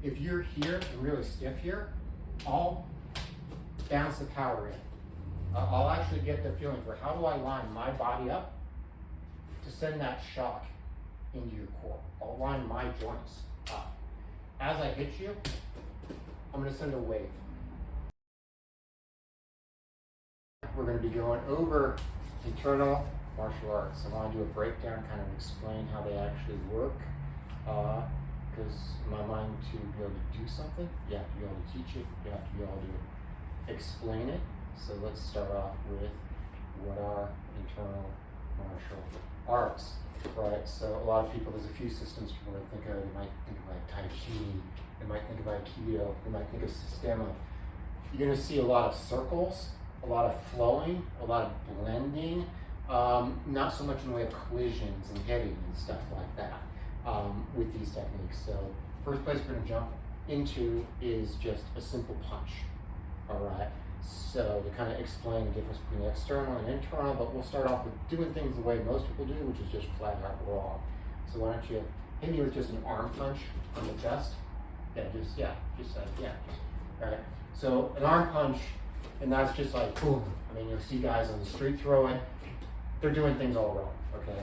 if you're here and really stiff here, I'll bounce the power in. I'll actually get the feeling for how do I line my body up to send that shock into your core. I'll line my joints up. As I hit you, I'm going to send a wave. We're going to be going over internal martial arts. I want to do a breakdown, kind of explain how they actually work. Because in my mind, to be able to do something, you have to be able to teach it, you have to be able to explain it. So let's start off with what are internal martial arts, right? So a lot of people, there's a few systems people would think of. They might think of like Tai Chi, they might think of Aikido, they might think of Sistema. You're going to see a lot of circles, a lot of flowing, a lot of blending, not so much in the way of collisions and hitting and stuff like that with these techniques. So first place we're going to jump into is just a simple punch, all right? So to kind of explain the difference between external and internal, but we'll start off with doing things the way most people do, which is just flat out raw. So why don't you hit me with just an arm punch on the chest? Right. So an arm punch, and that's just like boom. I mean, you'll see guys on the street throw it. They're doing things all wrong, okay?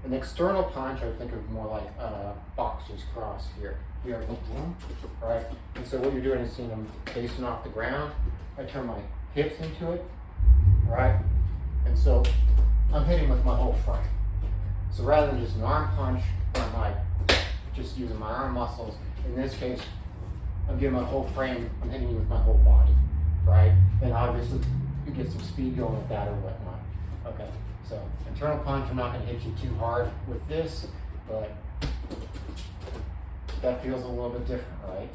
An external punch, I think of more like boxer's cross here. You have boom, right? And so what you're doing is seeing them facing off the ground. I turn my hips into it, right? And so I'm hitting with my whole frame. So rather than just an arm punch, where I'm like just using my arm muscles, in this case, I'm giving my whole frame, I'm hitting you with my whole body, right? And obviously, you get some speed going with that or whatnot. Okay, so internal punch, I'm not going to hit you too hard with this, but that feels a little bit different, right?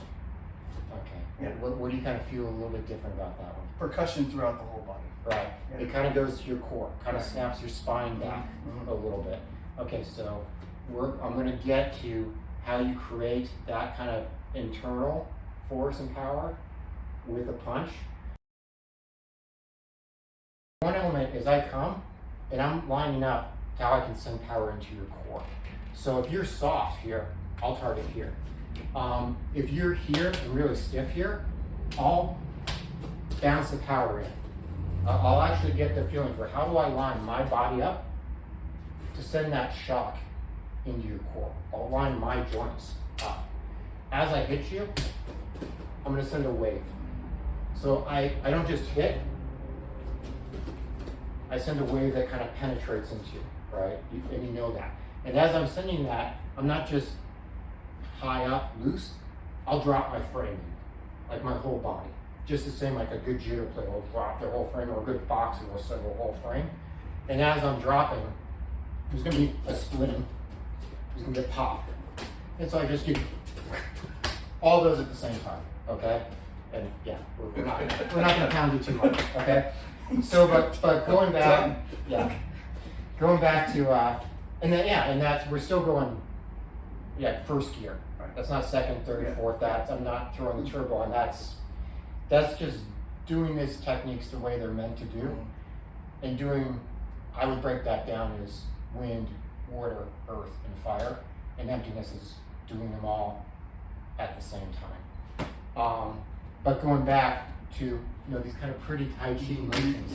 Okay. Yeah. What do you kind of feel a little bit different about that one? Percussion throughout the whole body. Right. Yeah. It kind of goes to your core, kind of Right. snaps your spine back Mhm. a little bit. Okay, so I'm going to get to how you create that kind of internal force and power with a punch. One element is I come and I'm lining up to how I can send power into your core. So if you're soft here, I'll target here. If you're here and really stiff here, I'll bounce the power in. I'll actually get the feeling for how do I line my body up to send that shock into your core. I'll line my joints up. As I hit you, I'm going to send a wave. So I don't just hit, I send a wave that kind of penetrates into you, right? And you know that. And as I'm sending that, I'm not just high up, loose, I'll drop my frame in, like my whole body. Just the same like a good judo player will drop their whole frame, or a good boxer will send their whole frame. And as I'm dropping, there's going to be a splitting, there's going to be a pop. And so I just do all those at the same time, okay? And yeah, we're not going to pound you too much, okay? So, but going back, going back to, and that's, we're still going, first gear. Right. That's not second, third, fourth, I'm not throwing the turbo on, that's just doing these techniques the way they're meant to do. And doing, I would break that down as wind, water, earth, and fire, and emptiness is doing them all at the same time. But going back to these kind of pretty Tai Chi motions,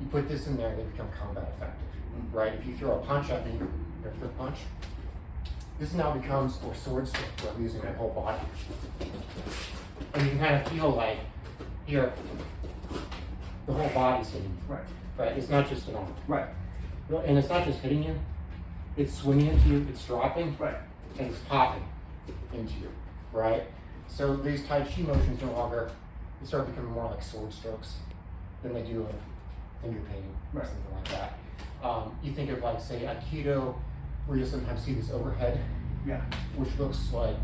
you put this in there, they become combat effective, right? If you throw a punch at me, your fifth punch, this now becomes a sword stroke where I'm using my whole body. And you can kind of feel like here, the whole body's hitting you. Right? It's not just an arm. Right. And it's not just hitting you, it's swinging into you, it's dropping, Right. and it's popping into you, right? So these Tai Chi motions no longer, they start becoming more like sword strokes than they do of finger painting or Right. something like that. You think of like, say, Aikido, where you sometimes see this overhead, Yeah. which looks like,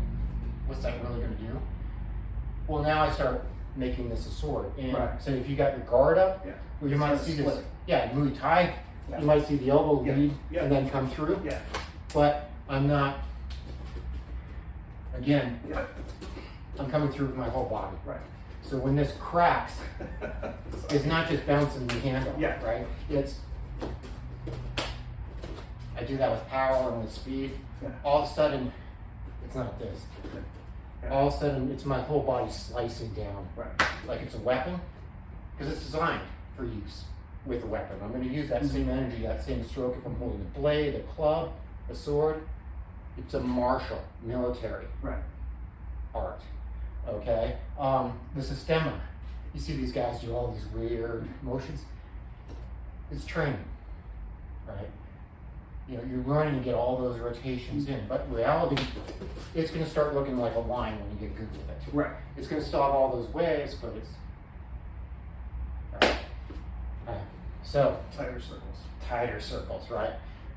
what's that really going to do? Well, now I start making this a sword. And Right. so if you got your guard up, Yeah. well, you It's might gonna see split. this, Muay Thai, Yeah. you might see the elbow Yeah. lead Yeah. and then come through. Yeah. But I'm not, again, Yeah. I'm coming through with my whole body. Right. So when this cracks, it's not just bouncing the handle, Yeah. right? It's, I do that with power and with speed. Yeah. All of a sudden, It's not this. Yeah. All of a sudden, it's my whole body slicing down. Right. Like it's a weapon, because it's designed for use with a weapon. I'm going to use that same energy, that same stroke if I'm holding a blade, a club, a sword. It's a martial, military art. Okay? The sistema. You see these guys do all these weird motions. It's training, right? You know, you're learning to get all those rotations in, but in reality, it's going to start looking like a line when you get good with it. Right. It's going to stop all those waves, but it's so tighter circles, right?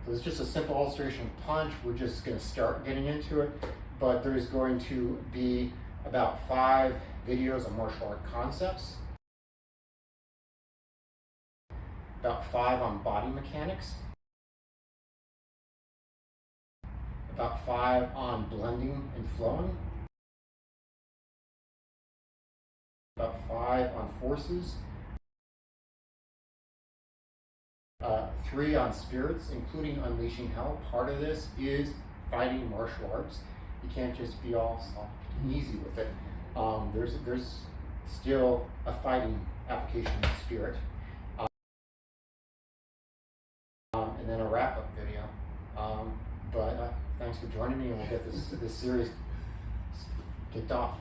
So it's just a simple illustration of punch. We're just going to start getting into it, but there's going to be about 5 videos of martial art concepts, about 5 on body mechanics, about 5 on blending and flowing, about 5 on forces, 3 on spirits, including unleashing hell. Part of this is fighting martial arts. You can't just be all soft and easy with it. There's still a fighting application of spirit. And then a wrap-up video. But thanks for joining me, and we'll get this series kicked off.